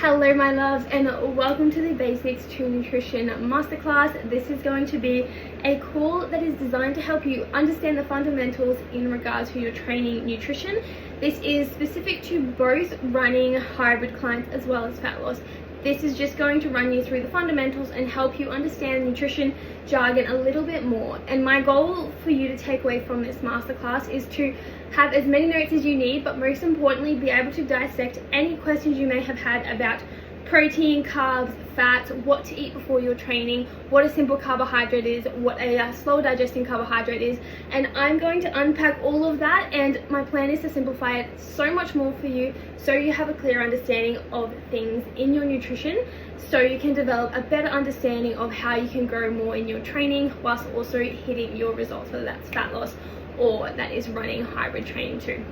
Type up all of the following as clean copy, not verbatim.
Hello my loves, and welcome to the Basics to Nutrition Masterclass. This is going to be a call that is designed to help you understand the fundamentals in regards to your training nutrition. This is specific to both running hybrid clients as well as fat loss. This is just going to run you through the fundamentals and help you understand nutrition jargon a little bit more. And my goal for you to take away from this masterclass is to have as many notes as you need, but most importantly, be able to dissect any questions you may have had about protein, carbs, fats, what to eat before your training, what a simple carbohydrate is, what a slow digesting carbohydrate is. And I'm going to unpack all of that, and my plan is to simplify it so much more for you so you have a clear understanding of things in your nutrition, so you can develop a better understanding of how you can grow more in your training whilst also hitting your results, whether that's fat loss or that is running hybrid training too.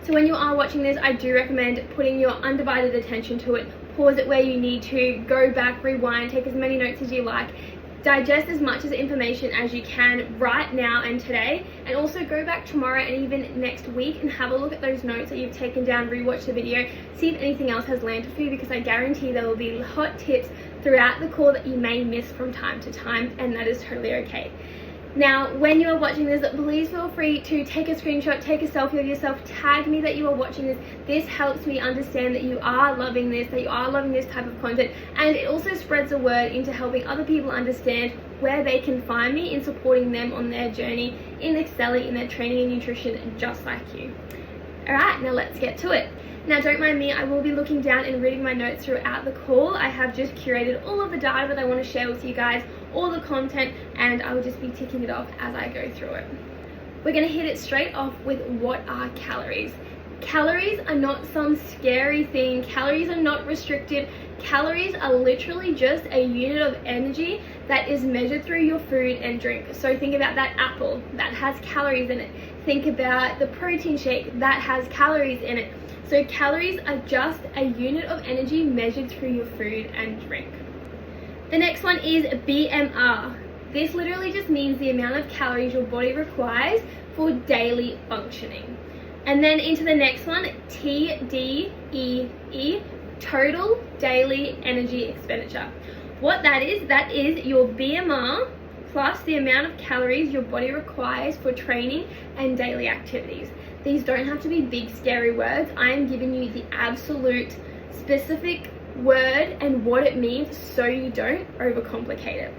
So when you are watching this, I do recommend putting your undivided attention to it. Pause it where you need to, go back, rewind, take as many notes as you like, digest as much of the information as you can right now and today, and also go back tomorrow and even next week and have a look at those notes that you've taken down, rewatch the video, see if anything else has landed for you, because I guarantee there will be hot tips throughout the call that you may miss from time to time, and that is totally okay. Now, when you are watching this, please feel free to take a screenshot, take a selfie of yourself, tag me that you are watching this. This helps me understand that you are loving this, that you are loving this type of content, and it also spreads the word into helping other people understand where they can find me in supporting them on their journey in excelling in their training and nutrition just like you. Alright, now let's get to it. Now don't mind me, I will be looking down and reading my notes throughout the call. I have just curated all of the data that I want to share with you guys, all the content, and I will just be ticking it off as I go through it. We're going to hit it straight off with what are calories. Calories are not some scary thing. Calories are not restricted. Calories are literally just a unit of energy that is measured through your food and drink. So think about that apple that has calories in it. Think about the protein shake that has calories in it. So calories are just a unit of energy measured through your food and drink. The next one is BMR. This literally just means the amount of calories your body requires for daily functioning. And then into the next one, TDEE, total daily energy expenditure. What that is your BMR plus the amount of calories your body requires for training and daily activities. These don't have to be big, scary words. I am giving you the absolute specific word and what it means so you don't overcomplicate it.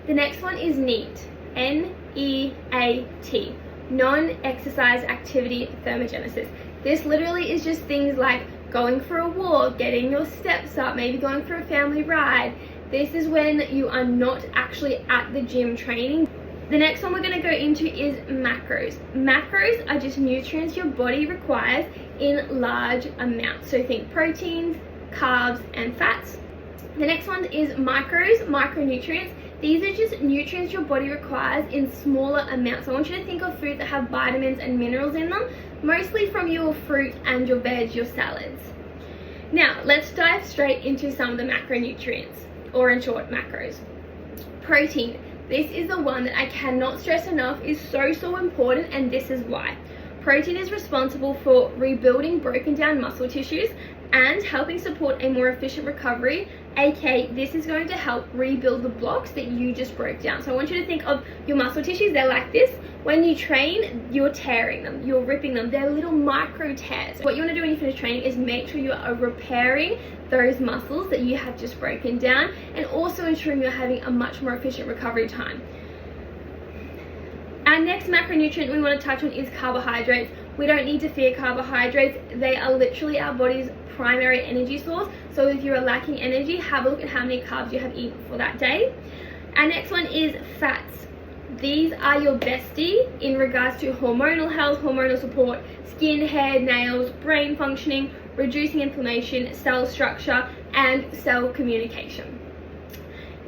The next one is NEAT, N-E-A-T, non-exercise activity thermogenesis. This literally is just things like going for a walk, getting your steps up, maybe going for a family ride. This is when you are not actually at the gym training. The next one we're going to go into is macros. Macros are just nutrients your body requires in large amounts. So think proteins, carbs, and fats. The next one is micronutrients. These are just nutrients your body requires in smaller amounts. I want you to think of foods that have vitamins and minerals in them, mostly from your fruit and your veg, your salads. Now, let's dive straight into some of the macronutrients, or in short, macros. Protein. This is the one that I cannot stress enough is so important, and this is why. Protein is responsible for rebuilding broken down muscle tissues and helping support a more efficient recovery, aka this is going to help rebuild the blocks that you just broke down. So I want you to think of your muscle tissues, they're like this. When you train, you're tearing them, you're ripping them, they're little micro tears. What you want to do when you finish training is make sure you are repairing those muscles that you have just broken down, and also ensuring you're having a much more efficient recovery time. Our next macronutrient we want to touch on is carbohydrates. We don't need to fear carbohydrates. They are literally our body's primary energy source. So if you're lacking energy, have a look at how many carbs you have eaten for that day. Our next one is fats. These are your bestie in regards to hormonal health, hormonal support, skin, hair, nails, brain functioning, reducing inflammation, cell structure, and cell communication.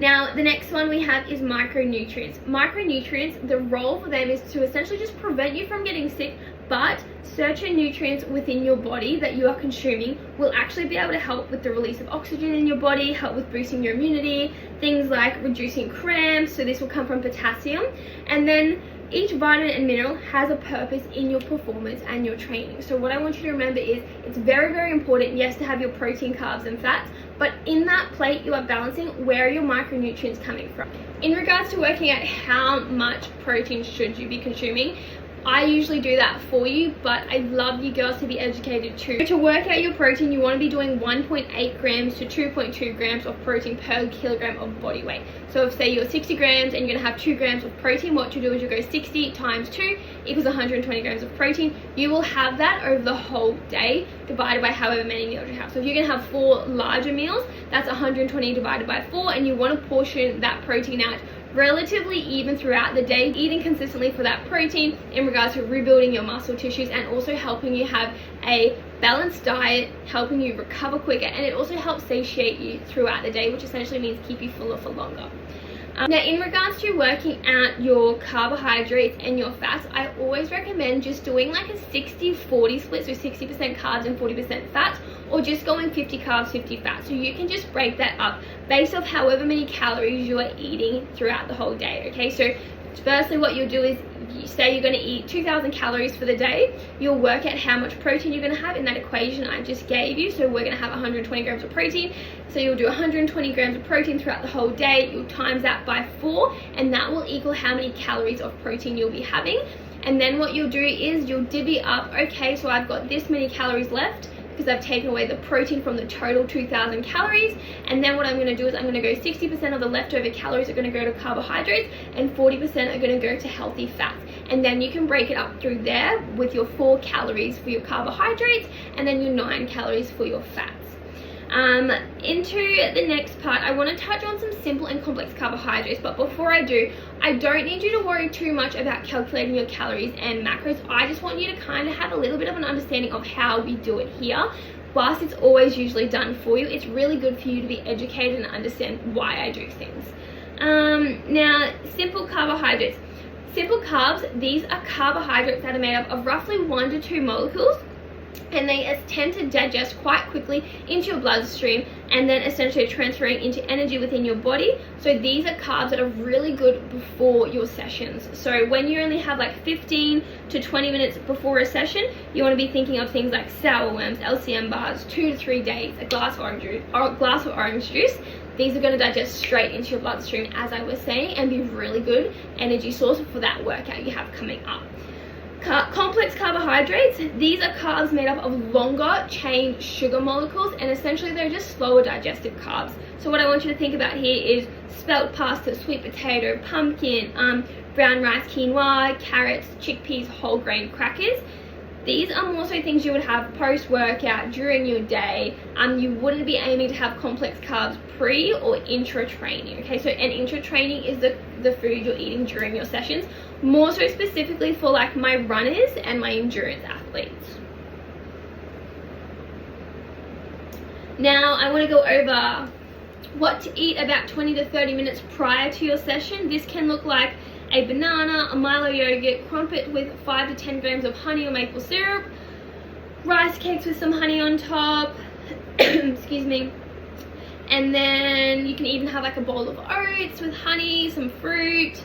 Now, the next one we have is micronutrients. Micronutrients, the role for them is to essentially just prevent you from getting sick but certain nutrients within your body that you are consuming will actually be able to help with the release of oxygen in your body, help with boosting your immunity, things like reducing cramps. So this will come from potassium. And then each vitamin and mineral has a purpose in your performance and your training. So what I want you to remember is it's very, very important, yes, to have your protein, carbs and fats, but in that plate you are balancing where are your micronutrients coming from. In regards to working out how much protein should you be consuming, I usually do that for you, but I'd love you girls to be educated too. To work out your protein, you want to be doing 1.8 grams to 2.2 grams of protein per kilogram of body weight. So if say you're 60 grams and you're going to have 2 grams of protein, what you do is you go 60 times 2 equals 120 grams of protein. You will have that over the whole day divided by however many meals you have. So if you're going to have 4 larger meals, that's 120 divided by 4, and you want to portion that protein out relatively even throughout the day, eating consistently for that protein in regards to rebuilding your muscle tissues and also helping you have a balanced diet, helping you recover quicker, and it also helps satiate you throughout the day, which essentially means keep you fuller for longer. Now in regards to working out your carbohydrates and your fats, I always recommend just doing like a 60-40 split, so 60% carbs and 40% fats, or just going 50 carbs, 50 fats. So you can just break that up based off however many calories you are eating throughout the whole day, okay? So firstly what you'll do is, say you're going to eat 2,000 calories for the day, you'll work out how much protein you're going to have in that equation I just gave you. So we're going to have 120 grams of protein, so you'll do 120 grams of protein throughout the whole day. You'll times that by 4, and that will equal how many calories of protein you'll be having. And then what you'll do is you'll divvy up, okay, so I've got this many calories left because I've taken away the protein from the total 2,000 calories, and then what I'm going to do is I'm going to go 60% of the leftover calories are going to go to carbohydrates and 40% are going to go to healthy fats. And then you can break it up through there with your 4 calories for your carbohydrates and then your 9 calories for your fats. Into the next part, I want to touch on some simple and complex carbohydrates, but before I do, I don't need you to worry too much about calculating your calories and macros. I just want you to kind of have a little bit of an understanding of how we do it here. Whilst it's always usually done for you, it's really good for you to be educated and understand why I do things. Now, simple carbohydrates. Simple carbs, these are carbohydrates that are made up of roughly 1 to 2 molecules, and they tend to digest quite quickly into your bloodstream and then essentially transferring into energy within your body. So these are carbs that are really good before your sessions. So when you only have like 15 to 20 minutes before a session, you want to be thinking of things like sour worms, LCM bars, 2 to 3 days, a glass of orange juice. These are going to digest straight into your bloodstream, as I was saying, and be really good energy source for that workout you have coming up. Complex carbohydrates, these are carbs made up of longer chain sugar molecules, and essentially they're just slower digestive carbs. So what I want you to think about here is spelt pasta, sweet potato, pumpkin, brown rice, quinoa, carrots, chickpeas, whole grain crackers. These are more so things you would have post-workout, during your day. You wouldn't be aiming to have complex carbs pre or intra-training, okay? So, and intra-training is the food you're eating during your sessions, more so specifically for like my runners and my endurance athletes. Now, I want to go over what to eat about 20 to 30 minutes prior to your session. This can look like a banana, a Milo yogurt, crumpet with 5 to 10 grams of honey or maple syrup, rice cakes with some honey on top, excuse me, and then you can even have like a bowl of oats with honey, some fruit.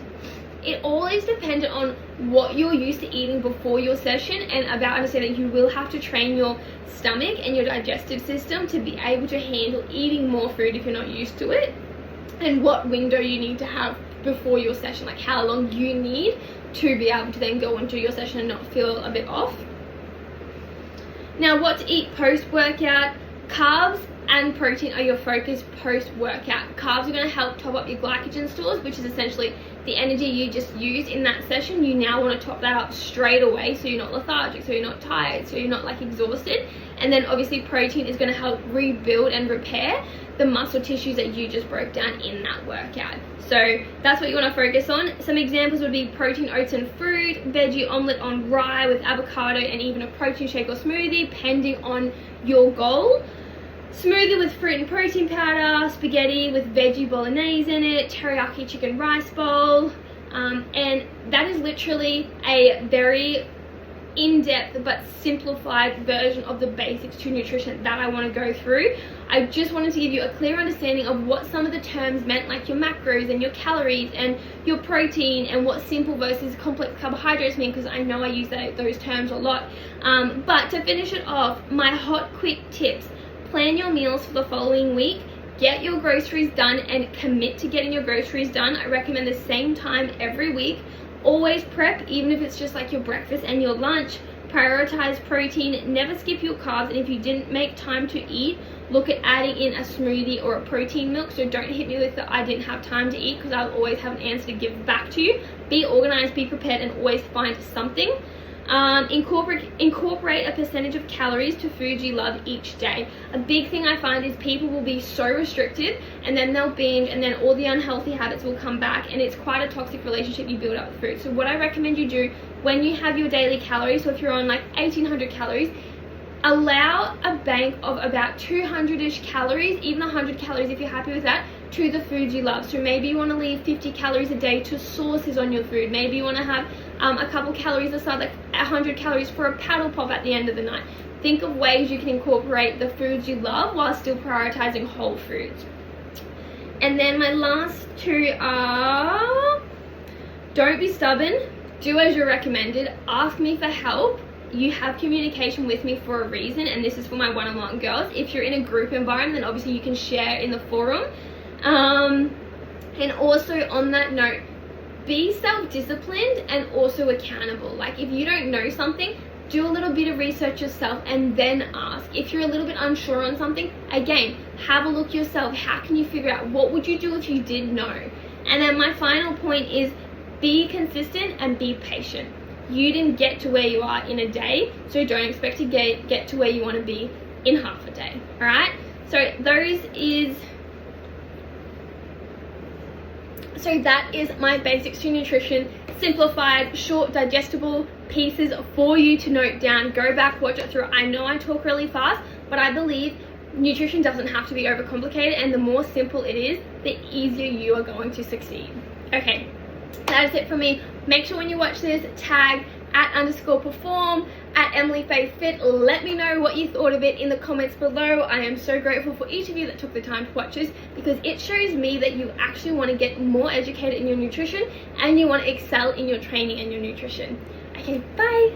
It all is dependent on what you're used to eating before your session, and about understanding that you will have to train your stomach and your digestive system to be able to handle eating more food if you're not used to it, and what window you need to have before your session, like how long you need to be able to then go into your session and not feel a bit off. Now, what to eat post-workout. Carbs and protein are your focus post-workout. Carbs are going to help top up your glycogen stores, which is essentially the energy you just used in that session. You now want to top that up straight away so you're not lethargic, so you're not tired, so you're not like exhausted. And then obviously protein is going to help rebuild and repair the muscle tissues that you just broke down in that workout. So that's what you want to focus on. Some examples would be protein, oats and fruit, veggie omelette on rye with avocado, and even a protein shake or smoothie, depending on your goal. Smoothie with fruit and protein powder, spaghetti with veggie bolognese in it, teriyaki chicken rice bowl, and that is literally a very in-depth but simplified version of the basics to nutrition that I want to go through. I just wanted to give you a clear understanding of what some of the terms meant, like your macros and your calories and your protein, and what simple versus complex carbohydrates mean, because I know I use those terms a lot. But to finish it off, my hot quick tips: plan your meals for the following week, get your groceries done and commit to getting your groceries done. I recommend the same time every week. Always prep, even if it's just like your breakfast and your lunch. Prioritize protein, never skip your carbs, and if you didn't make time to eat, look at adding in a smoothie or a protein milk. So don't hit me with the I didn't have time to eat, because I'll always have an answer to give back to you. Be organized, be prepared, and always find something. Incorporate a percentage of calories to foods you love each day. A big thing I find is people will be so restricted, and then they'll binge, and then all the unhealthy habits will come back, and it's quite a toxic relationship you build up with food. So what I recommend you do when you have your daily calories, so if you're on like 1800 calories, allow a bank of about 200-ish calories, even 100 calories if you're happy with that, to the foods you love. So maybe you want to leave 50 calories a day to sauces on your food. Maybe you want to have a couple calories aside, like 100 calories for a paddle pop at the end of the night. Think of ways you can incorporate the foods you love while still prioritizing whole foods. And then my last two are: don't be stubborn, do as you're recommended, ask me for help. You have communication with me for a reason, and this is for my one-on-one girls. If you're in a group environment, then obviously you can share in the forum. And also on that note, be self-disciplined and also accountable. Like if you don't know something, do a little bit of research yourself and then ask. If you're a little bit unsure on something, again, have a look yourself. How can you figure out what would you do if you did know? And then my final point is be consistent and be patient. You didn't get to where you are in a day, so don't expect to get to where you want to be in half a day. All right, so that is my basics to nutrition, simplified, short, digestible pieces for you to note down. Go back, watch it through. I know I talk really fast, but I believe nutrition doesn't have to be overcomplicated, and the more simple it is, the easier you are going to succeed. Okay, that is it for me. Make sure when you watch this, tag @_perform, @EmilyFaithFit. Let me know what you thought of it in the comments below. I am so grateful for each of you that took the time to watch this, because it shows me that you actually want to get more educated in your nutrition and you want to excel in your training and your nutrition. Okay, bye.